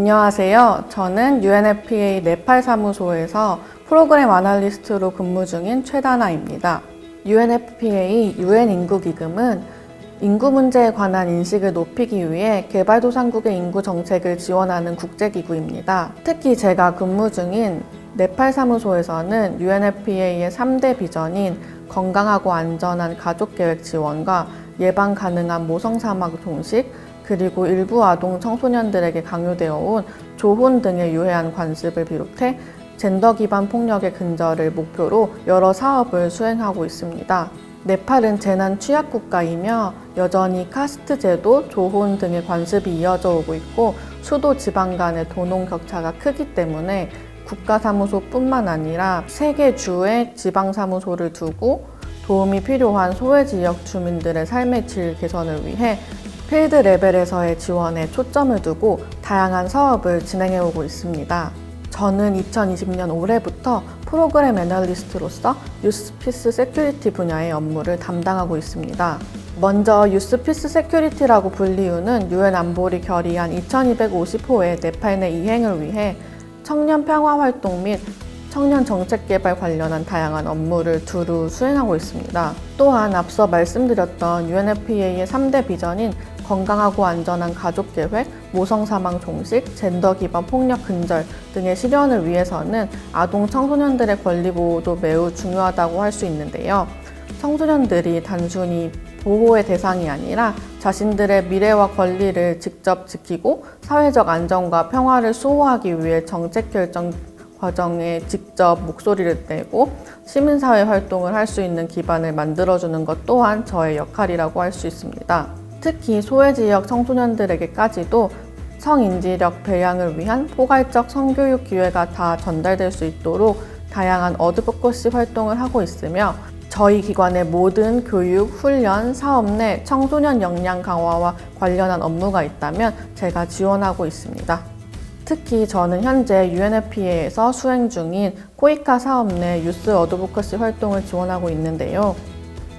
안녕하세요. 저는 UNFPA 네팔 사무소에서 프로그램 아날리스트로 근무 중인 최다나입니다. UNFPA UN 인구기금은 인구 문제에 관한 인식을 높이기 위해 개발도상국의 인구 정책을 지원하는 국제기구입니다. 특히 제가 근무 중인 네팔 사무소에서는 UNFPA의 3대 비전인 건강하고 안전한 가족계획 지원과 예방 가능한 모성사막 종식, 그리고 일부 아동 청소년들에게 강요되어 온 조혼 등에 유해한 관습을 비롯해 젠더 기반 폭력의 근절을 목표로 여러 사업을 수행하고 있습니다. 네팔은 재난 취약 국가이며 여전히 카스트 제도, 조혼 등의 관습이 이어져 오고 있고 수도 지방 간의 도농 격차가 크기 때문에 국가사무소뿐만 아니라 3개 주의 지방사무소를 두고 도움이 필요한 소외지역 주민들의 삶의 질 개선을 위해 필드 레벨에서의 지원에 초점을 두고 다양한 사업을 진행해 오고 있습니다. 저는 2020년 올해부터 프로그램 애널리스트로서 유스피스 세큐리티 분야의 업무를 담당하고 있습니다. 먼저 유스피스 세큐리티라고 불리우는 UN 안보리 결의안 2250호의 네팔 내 이행을 위해 청년 평화 활동 및 청년 정책 개발 관련한 다양한 업무를 두루 수행하고 있습니다. 또한 앞서 말씀드렸던 UNFPA의 3대 비전인 건강하고 안전한 가족계획, 모성사망 종식, 젠더 기반 폭력 근절 등의 실현을 위해서는 아동 청소년들의 권리 보호도 매우 중요하다고 할 수 있는데요. 청소년들이 단순히 보호의 대상이 아니라 자신들의 미래와 권리를 직접 지키고 사회적 안정과 평화를 수호하기 위해 정책 결정 과정에 직접 목소리를 내고 시민사회 활동을 할 수 있는 기반을 만들어주는 것 또한 저의 역할이라고 할 수 있습니다. 특히 소외지역 청소년들에게까지도 성인지력培양을 위한 포괄적 성교육 기회가 다 전달될 수 있도록 다양한 어드보커시 활동을 하고 있으며 저희 기관의 모든 교육, 훈련, 사업 내 청소년 역량 강화와 관련한 업무가 있다면 제가 지원하고 있습니다. 특히 저는 현재 UNFPA에서 수행 중인 코이카 사업 내 유스 어드보커시 활동을 지원하고 있는데요.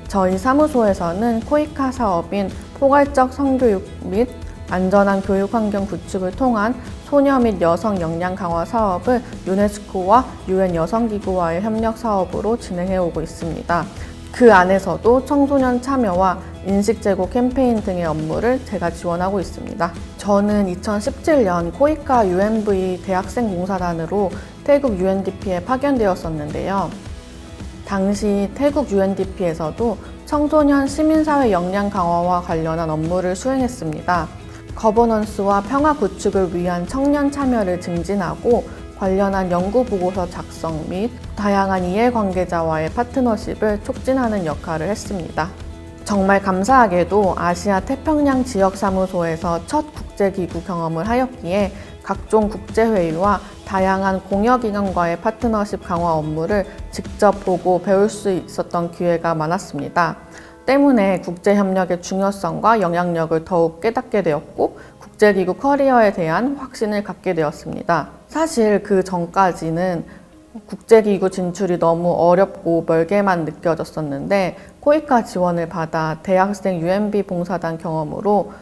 저희 사무소에서는 코이카 사업인 포괄적 성교육 및 안전한 교육 환경 구축을 통한 소녀 및 여성 역량 강화 사업을 유네스코와 UN 여성기구와의 협력 사업으로 진행해 오고 있습니다. 그 안에서도 청소년 참여와 인식 제고 캠페인 등의 업무를 제가 지원하고 있습니다. 저는 2017년 코이카 UNV 대학생 봉사단으로 태국 UNDP에 파견되었었는데요. 당시 태국 UNDP에서도 청소년 시민사회 역량 강화와 관련한 업무를 수행했습니다. 거버넌스와 평화 구축을 위한 청년 참여를 증진하고 관련한 연구 보고서 작성 및 다양한 이해관계자와의 파트너십을 촉진하는 역할을 했습니다. 정말 감사하게도 아시아 태평양 지역사무소에서 첫 국제기구 경험을 하였기에 각종 국제회의와 다양한 공여기관과의 파트너십 강화 업무를 직접 보고 배울 수 있었던 기회가 많았습니다. 때문에 국제협력의 중요성과 영향력을 더욱 깨닫게 되었고 국제기구 커리어에 대한 확신을 갖게 되었습니다. 사실 그 전까지는 국제기구 진출이 너무 어렵고 멀게만 느껴졌었는데 코이카 지원을 받아 대학생 UNV 봉사단 경험으로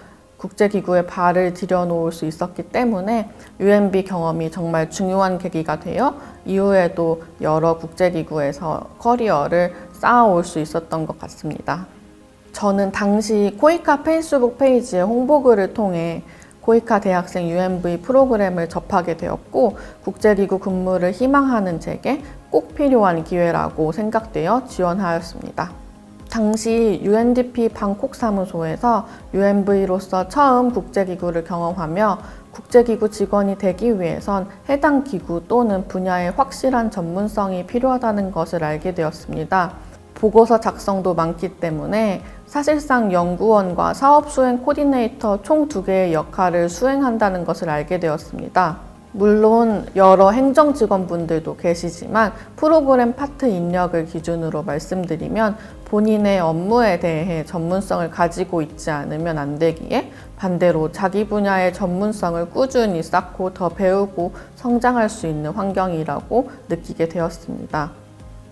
국제기구에 발을 들여놓을 수 있었기 때문에 UNV 경험이 정말 중요한 계기가 되어 이후에도 여러 국제기구에서 커리어를 쌓아올 수 있었던 것 같습니다. 저는 당시 코이카 페이스북 페이지의 홍보글을 통해 코이카 대학생 UNV 프로그램을 접하게 되었고 국제기구 근무를 희망하는 제게 꼭 필요한 기회라고 생각되어 지원하였습니다. 당시 UNDP 방콕 사무소에서 UNV로서 처음 국제기구를 경험하며 국제기구 직원이 되기 위해선 해당 기구 또는 분야의 확실한 전문성이 필요하다는 것을 알게 되었습니다. 보고서 작성도 많기 때문에 사실상 연구원과 사업 수행 코디네이터 총 2개의 역할을 수행한다는 것을 알게 되었습니다. 물론 여러 행정 직원분들도 계시지만 프로그램 파트 인력을 기준으로 말씀드리면 본인의 업무에 대해 전문성을 가지고 있지 않으면 안 되기에 반대로 자기 분야의 전문성을 꾸준히 쌓고 더 배우고 성장할 수 있는 환경이라고 느끼게 되었습니다.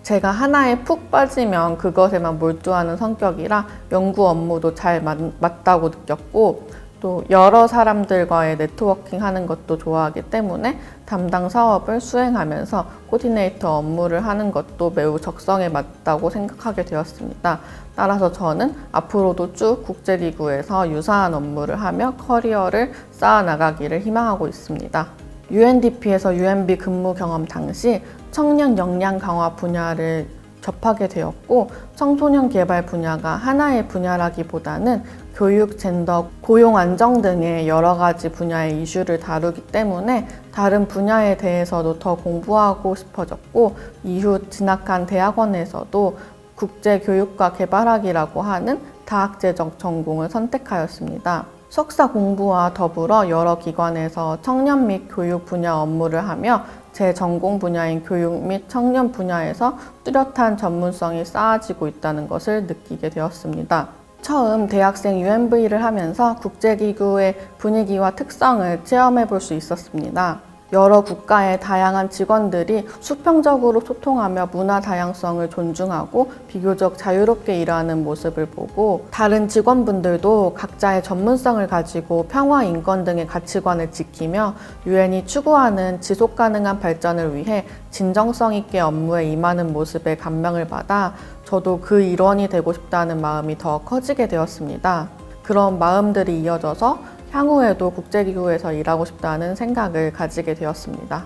제가 하나에 푹 빠지면 그것에만 몰두하는 성격이라 연구 업무도 잘 맞다고 느꼈고 또 여러 사람들과의 네트워킹 하는 것도 좋아하기 때문에 담당 사업을 수행하면서 코디네이터 업무를 하는 것도 매우 적성에 맞다고 생각하게 되었습니다. 따라서 저는 앞으로도 쭉 국제기구에서 유사한 업무를 하며 커리어를 쌓아나가기를 희망하고 있습니다. UNDP에서 UNB 근무 경험 당시 청년 역량 강화 분야를 접하게 되었고, 청소년 개발 분야가 하나의 분야라기보다는 교육, 젠더, 고용 안정 등의 여러 가지 분야의 이슈를 다루기 때문에 다른 분야에 대해서도 더 공부하고 싶어졌고, 이후 진학한 대학원에서도 국제교육과 개발학이라고 하는 다학제적 전공을 선택하였습니다. 석사 공부와 더불어 여러 기관에서 청년 및 교육 분야 업무를 하며 제 전공 분야인 교육 및 청년 분야에서 뚜렷한 전문성이 쌓아지고 있다는 것을 느끼게 되었습니다. 처음 대학생 UMV를 하면서 국제기구의 분위기와 특성을 체험해 볼 수 있었습니다. 여러 국가의 다양한 직원들이 수평적으로 소통하며 문화 다양성을 존중하고 비교적 자유롭게 일하는 모습을 보고, 다른 직원분들도 각자의 전문성을 가지고 평화, 인권 등의 가치관을 지키며 유엔이 추구하는 지속가능한 발전을 위해 진정성 있게 업무에 임하는 모습에 감명을 받아 저도 그 일원이 되고 싶다는 마음이 더 커지게 되었습니다. 그런 마음들이 이어져서 향후에도 국제기구에서 일하고 싶다는 생각을 가지게 되었습니다.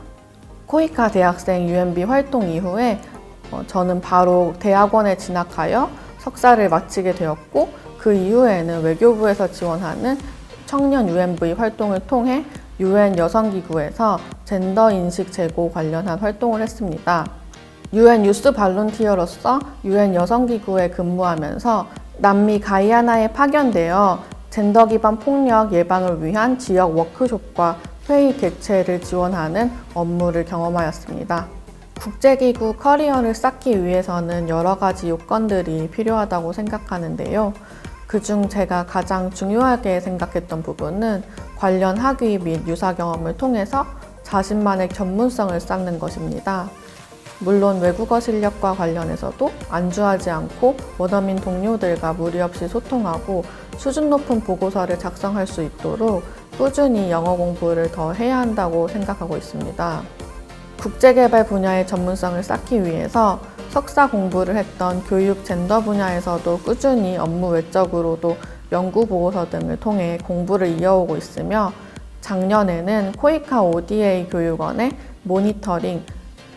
코이카 대학생 UMB 활동 이후에 저는 바로 대학원에 진학하여 석사를 마치게 되었고, 그 이후에는 외교부에서 지원하는 청년 UMV 활동을 통해 UN 여성기구에서 젠더 인식 제고 관련한 활동을 했습니다. UN 유스 발론티어로서 UN 여성기구에 근무하면서 남미 가이아나에 파견되어 젠더 기반 폭력 예방을 위한 지역 워크숍과 회의 개최를 지원하는 업무를 경험하였습니다. 국제기구 커리어를 쌓기 위해서는 여러 가지 요건들이 필요하다고 생각하는데요. 그중 제가 가장 중요하게 생각했던 부분은 관련 학위 및 유사 경험을 통해서 자신만의 전문성을 쌓는 것입니다. 물론 외국어 실력과 관련해서도 안주하지 않고 원어민 동료들과 무리 없이 소통하고 수준 높은 보고서를 작성할 수 있도록 꾸준히 영어 공부를 더 해야 한다고 생각하고 있습니다. 국제개발 분야의 전문성을 쌓기 위해서 석사 공부를 했던 교육 젠더 분야에서도 꾸준히 업무 외적으로도 연구 보고서 등을 통해 공부를 이어오고 있으며, 작년에는 코이카 ODA 교육원의 모니터링,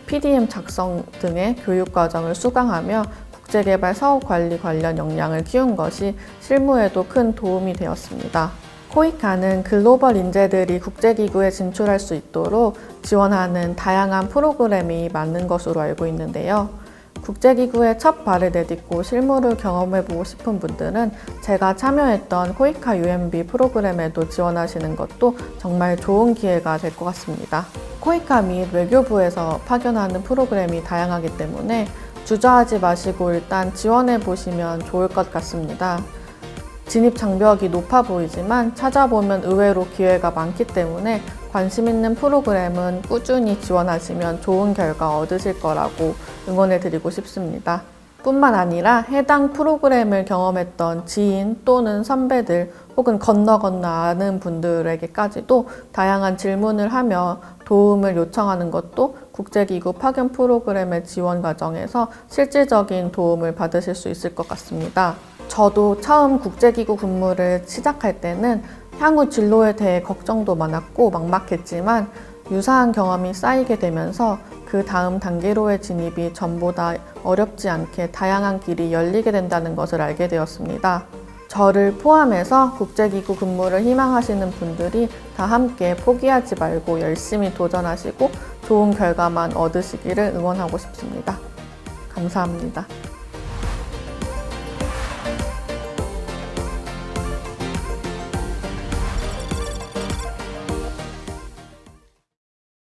PDM 작성 등의 교육 과정을 수강하며 국제개발 사업관리 관련 역량을 키운 것이 실무에도 큰 도움이 되었습니다. 코이카는 글로벌 인재들이 국제기구에 진출할 수 있도록 지원하는 다양한 프로그램이 많은 것으로 알고 있는데요. 국제기구에 첫 발을 내딛고 실무를 경험해보고 싶은 분들은 제가 참여했던 코이카 UMB 프로그램에도 지원하시는 것도 정말 좋은 기회가 될 것 같습니다. 코이카 및 외교부에서 파견하는 프로그램이 다양하기 때문에 주저하지 마시고 일단 지원해보시면 좋을 것 같습니다. 진입 장벽이 높아 보이지만 찾아보면 의외로 기회가 많기 때문에 관심 있는 프로그램은 꾸준히 지원하시면 좋은 결과 얻으실 거라고 응원해드리고 싶습니다. 뿐만 아니라 해당 프로그램을 경험했던 지인 또는 선배들 혹은 건너 아는 분들에게까지도 다양한 질문을 하며 도움을 요청하는 것도 국제기구 파견 프로그램의 지원 과정에서 실질적인 도움을 받으실 수 있을 것 같습니다. 저도 처음 국제기구 근무를 시작할 때는 향후 진로에 대해 걱정도 많았고 막막했지만 유사한 경험이 쌓이게 되면서 그 다음 단계로의 진입이 전보다 어렵지 않게 다양한 길이 열리게 된다는 것을 알게 되었습니다. 저를 포함해서 국제기구 근무를 희망하시는 분들이 다 함께 포기하지 말고 열심히 도전하시고 좋은 결과만 얻으시기를 응원하고 싶습니다. 감사합니다.